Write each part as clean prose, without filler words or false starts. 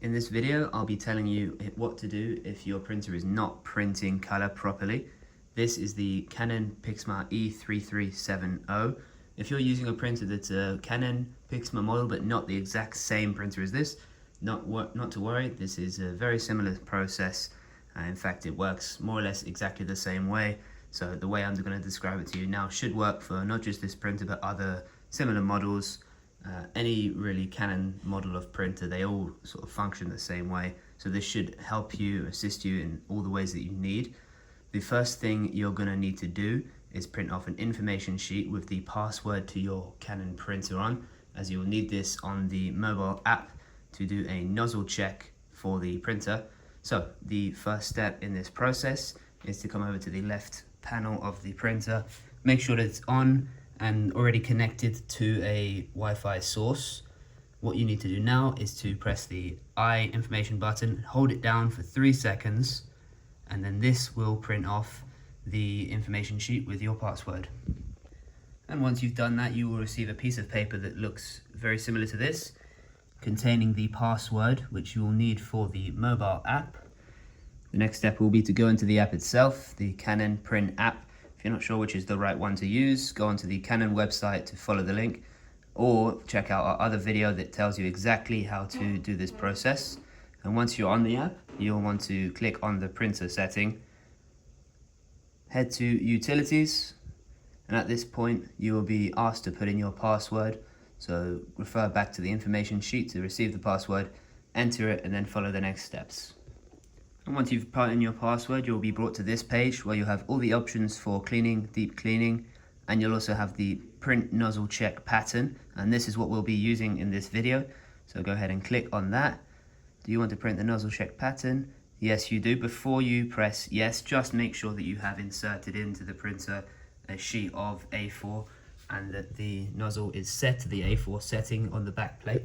In this video, I'll be telling you what to do if your printer is not printing color properly. This is the Canon Pixma G3010. If you're using a printer that's a Canon Pixma model but not the exact same printer as this, not to worry, this is a very similar process. In fact, it works more or less exactly the same way. So the way I'm going to describe it to you now should work for not just this printer but other similar models. Any really Canon model of printer, they all sort of function the same way. So this should help you, assist you in all the ways that you need. The first thing you're going to need to do is print off an information sheet with the password to your Canon printer on, as you'll need this on the mobile app to do a nozzle check for the printer. So the first step in this process is to come over to the left panel of the printer, make sure that it's on and already connected to a Wi-Fi source. What you need to do now is to press the I information button, hold it down for 3 seconds, and then this will print off the information sheet with your password. And once you've done that, you will receive a piece of paper that looks very similar to this, containing the password which you will need for the mobile app. The next step will be to go into the app itself, the Canon Print app. If you're not sure which is the right one to use, go onto the Canon website to follow the link, or check out our other video that tells you exactly how to do this process. And once you're on the app, you'll want to click on the printer setting, head to utilities, and at this point you will be asked to put in your password. So refer back to the information sheet to receive the password, enter it, and then follow the next steps. And once you've put in your password, you'll be brought to this page where you'll have all the options for cleaning, deep cleaning, and you'll also have the print nozzle check pattern, and this is what we'll be using in this video. So go ahead and click on that. Do you want to print the nozzle check pattern? Yes, you do. Before you press yes, just make sure that you have inserted into the printer a sheet of A4 and that the nozzle is set to the A4 setting on the back plate.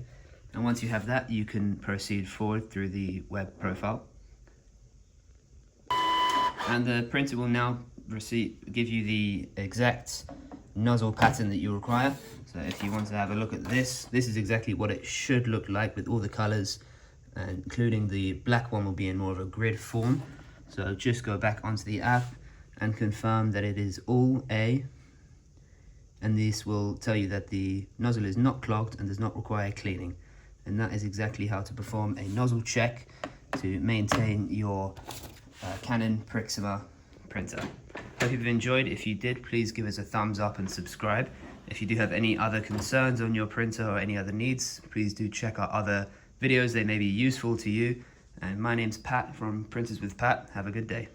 And once you have that, you can proceed forward through the web profile. And the printer will now give you the exact nozzle pattern that you require. So if you want to have a look at this, this is exactly what it should look like with all the colors, including the black one will be in more of a grid form. So just go back onto the app and confirm that it is all A, and this will tell you that the nozzle is not clogged and does not require cleaning. And that is exactly how to perform a nozzle check to maintain your Canon Pixma printer. Hope you've enjoyed. If you did, please give us a thumbs up and subscribe. If you do have any other concerns on your printer or any other needs, please do check out other videos. They may be useful to you. And my name's Pat from Printers with Pat. Have a good day.